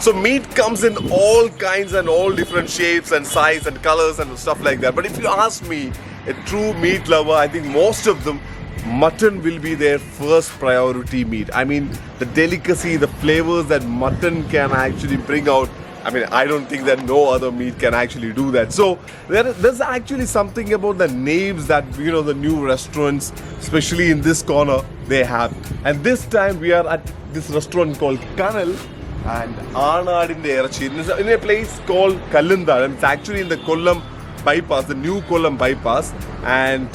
So meat comes in all kinds and all different shapes and size and colors and stuff like that. But if you ask me, a true meat lover, I think most of them, mutton will be their first priority meat. I mean, the delicacy, the flavors that mutton can actually bring out, I mean, I don't think that no other meat can actually do that. So there's actually something about the names that, you know, the new restaurants, especially in this corner, they have. And this time we are at this restaurant called Kanal and Aanadinte Erachi in a place called Kollam Kanal. It's actually in the Kollam bypass, the new Kollam bypass. And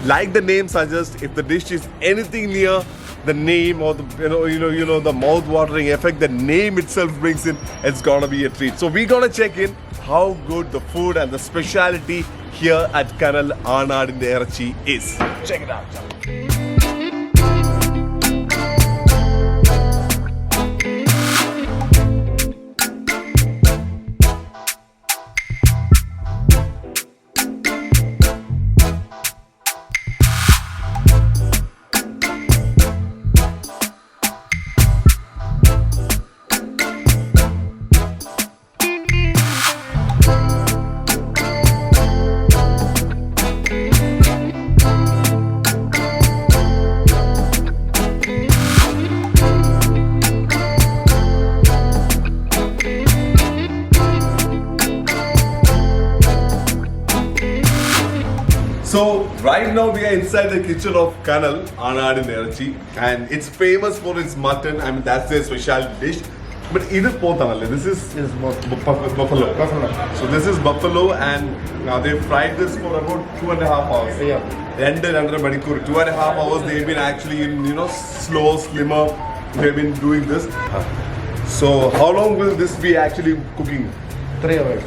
like the name suggests, if the dish is anything near the name or the the mouth-watering effect the name itself brings in, it's gonna be a treat. So we gonna check in how good the food and the speciality here at Kanal Aanadinte Erachi is. Check it out. So right now we are inside the kitchen of Kanal Aanadinte Erachi and it's famous for its mutton. I mean that's their specialty dish. But this is buffalo. So this is buffalo and now they fried this for about 2.5 hours. Yeah. 2.5 hours they've been actually in slow, slimmer. They've been doing this. So how long will this be actually cooking? 3 hours.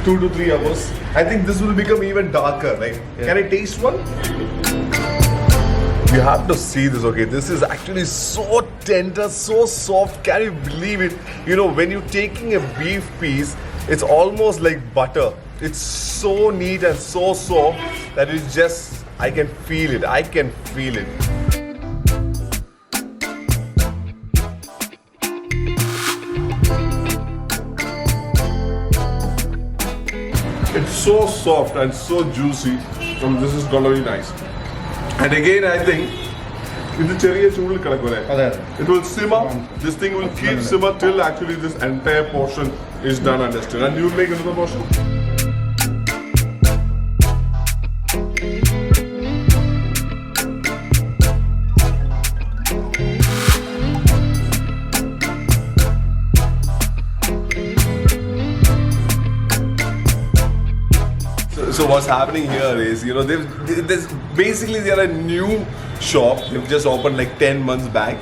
2 to 3 hours. I think this will become even darker, right? Yeah. Can I taste one? You have to see this, okay? This is actually so tender, so soft. Can you believe it? You know, when you're taking a beef piece, it's almost like butter. It's so neat and so soft that it's just, I can feel it. I can feel it. It's so soft and so juicy. This is gonna be nice. And again, I think it will simmer. This thing will keep simmer till actually this entire portion is done and dusted. And you will make another portion. So what's happening here is, there's basically they're a new shop. They've just opened like 10 months back,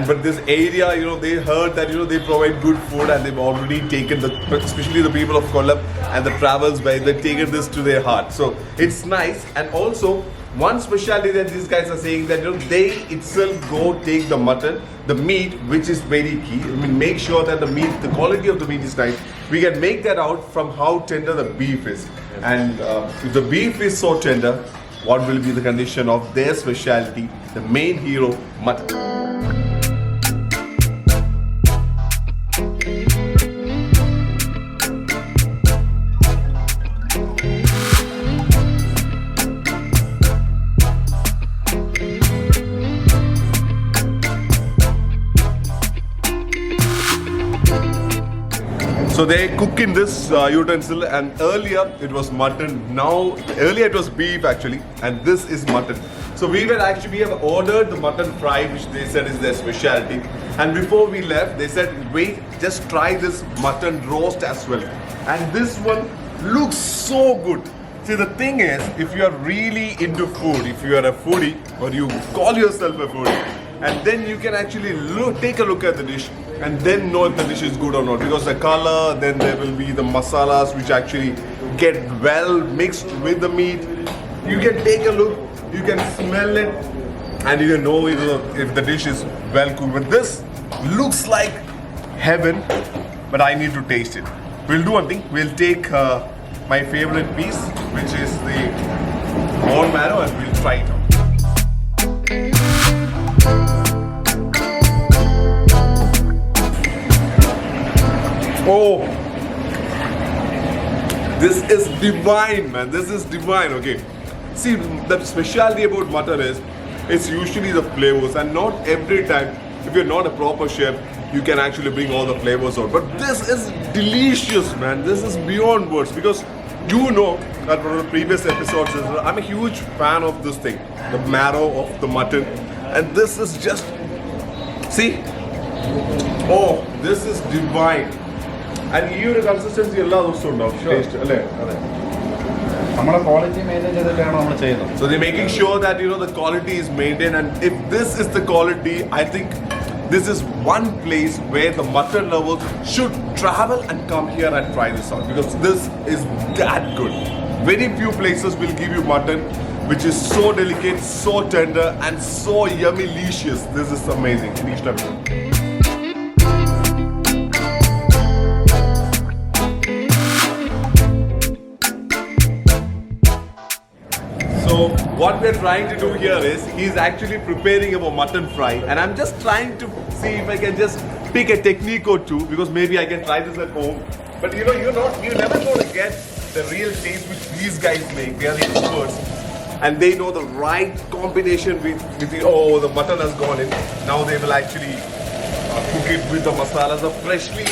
but this area, they heard that they provide good food, and they've already taken especially the people of Kollam and the travels by, they've taken this to their heart. So it's nice, and also one specialty that these guys are saying that they itself go take the mutton, the meat, which is very key. I mean, make sure that the quality of the meat is nice. We can make that out from how tender the beef is. And if the beef is so tender, what will be the condition of their specialty, the main hero, mutton? So they cook in this utensil, and earlier it was mutton. Earlier it was beef actually, and this is mutton. So we have ordered the mutton fry, which they said is their specialty. And before we left, they said, wait, just try this mutton roast as well. And this one looks so good. See, the thing is, if you are really into food, if you are a foodie or you call yourself a foodie, and then you can actually take a look at the dish and then know if the dish is good or not, because the color, then there will be the masalas which actually get well mixed with the meat. You can take a look, you can smell it, and you can know if the dish is well cooked. But this looks like heaven, but I need to taste it. We'll do one thing, we'll take my favorite piece, which is the bone marrow, and we'll try it out. Oh, this is divine, man. This is divine. Okay, see, the specialty about mutton is it's usually the flavors, and not every time, if you're not a proper chef, you can actually bring all the flavors out. But this is delicious, man. This is beyond words, because you know that from the previous episodes, I'm a huge fan of this thing, the marrow of the mutton, and this is just, see, oh, this is divine. And you consistency also taste. So they're making sure that the quality is maintained, and if this is the quality, I think this is one place where the mutton lovers should travel and come here and try this out, because this is that good. Very few places will give you mutton which is so delicate, so tender, and so yummy-licious. This is amazing. So what we're trying to do here is he's actually preparing our mutton fry, and I'm just trying to see if I can just pick a technique or two, because maybe I can try this at home. But you're never going to get the real taste which these guys make. They are the experts, and they know the right combination with the mutton has gone in. Now they will actually cook it with the masalas, the freshly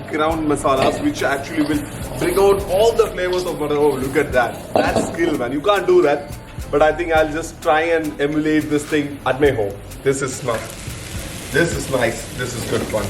ground masalas, which actually will bring out all the flavors of mutton. Oh, look at that. That's skill, man. You can't do that. But I think I'll just try and emulate this thing at my home. This is nice. This is good fun.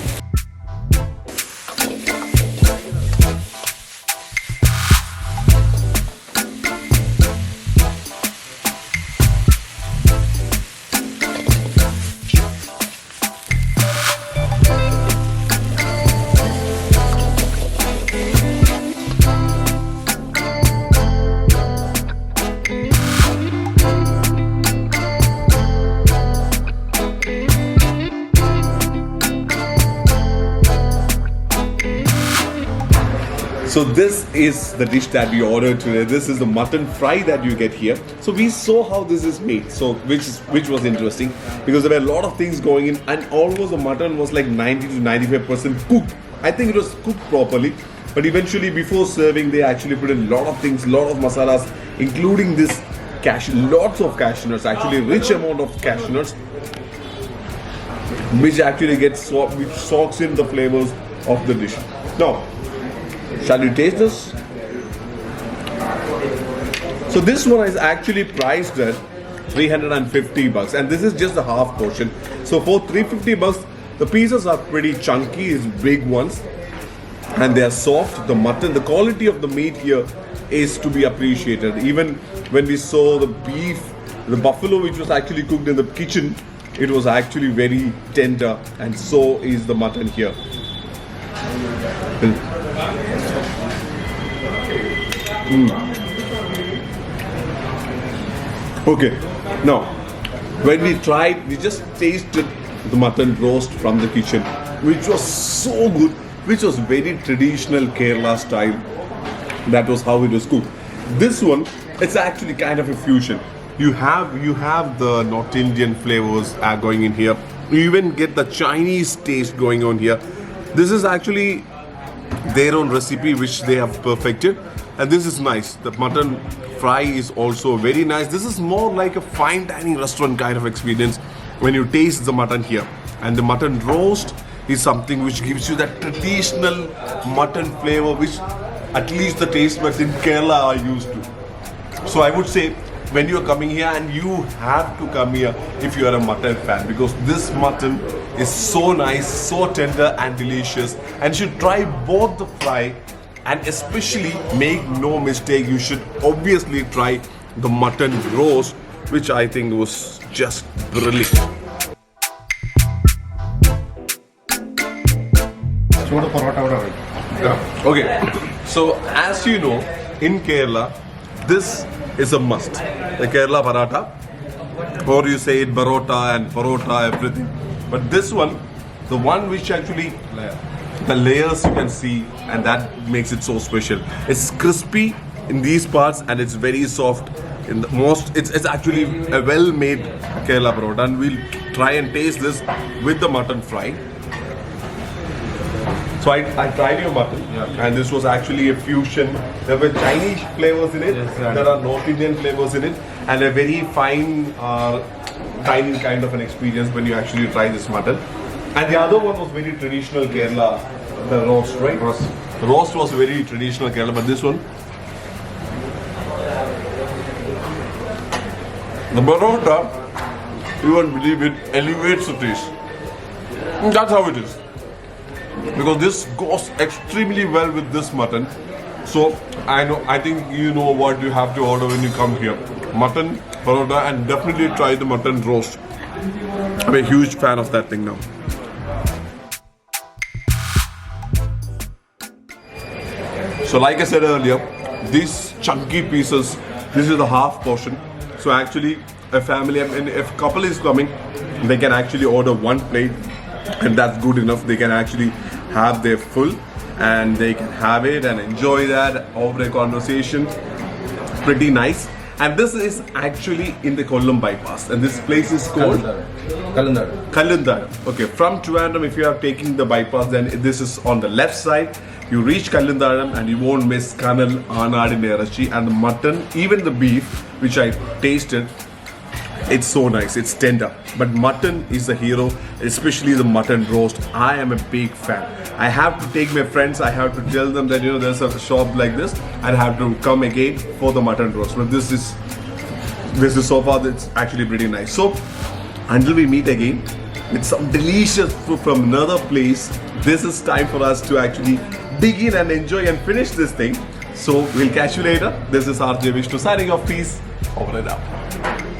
So this is the dish that we ordered today. This is the mutton fry that you get here. So we saw how this is made, so which was interesting, because there were a lot of things going in, and almost the mutton was like 90 to 95% cooked. I think it was cooked properly, but eventually before serving they actually put in a lot of things, lot of masalas, including this lots of cashew nuts, actually rich amount of cashew nuts, which actually which soaks in the flavors of the dish. Now, shall we taste this? So this one is actually priced at 350 bucks, and this is just a half portion. So for 350 bucks, the pieces are pretty chunky, it's big ones, and they are soft. The mutton, the quality of the meat here is to be appreciated. Even when we saw the beef, the buffalo which was actually cooked in the kitchen, it was actually very tender, and so is the mutton here. Okay, now when we tried, we just tasted the mutton roast from the kitchen, which was so good, which was very traditional Kerala style. That was how it was cooked. This one, it's actually kind of a fusion. You have the North Indian flavors going in here. You even get the Chinese taste going on here. This is actually their own recipe which they have perfected, and this is nice. The mutton fry is also very nice. This is more like a fine dining restaurant kind of experience when you taste the mutton here. And the mutton roast is something which gives you that traditional mutton flavor which at least the taste buds in Kerala are used to. So I would say when you are coming here, and you have to come here if you are a mutton fan, because this mutton is so nice, so tender and delicious, and you should try both the fry, and especially make no mistake, you should obviously try the mutton roast, which I think was just brilliant. Okay, so as you know, in Kerala, this is a must. The Kerala paratha, or you say it barota and parota, everything. But this one, the one which actually, the layers you can see, and that makes it so special. It's crispy in these parts, and it's very soft in the most. It's actually a well-made Kerala parota, and we'll try and taste this with the mutton fry. So I tried your mutton, and this was actually a fusion. There were Chinese flavors in it. Yes, right. There are North Indian flavors in it, and a very fine dining kind of an experience when you actually try this mutton. And the other one was very traditional Kerala, the roast, right? Roast. The roast was very traditional Kerala, but this one, the paratha, you won't believe it, elevates the taste. That's how it is. Because this goes extremely well with this mutton. So I think you know what you have to order when you come here. Mutton, paratha, and definitely try the mutton roast. I'm a huge fan of that thing now. So like I said earlier, these chunky pieces, this is the half portion. So actually a family, I mean, if a couple is coming, they can actually order one plate, and that's good enough. They can actually have their full, and they can have it and enjoy that over a conversation. Pretty nice. And this is actually in the Kollam bypass, and this place is called Kalundar. Okay, from Trivandrum, if you are taking the bypass, then this is on the left side. You reach Kalundaram and you won't miss Kanal, Aanadi Nerachi, and the mutton, even the beef, which I tasted. It's so nice, it's tender. But mutton is the hero, especially the mutton roast. I am a big fan. I have to take my friends, I have to tell them that there's a shop like this, and I have to come again for the mutton roast. But this is so far, it's actually pretty nice. So until we meet again with some delicious food from another place, this is time for us to actually dig in and enjoy and finish this thing. So we'll catch you later. This is RJ Vishnu signing off. Peace. Over and out.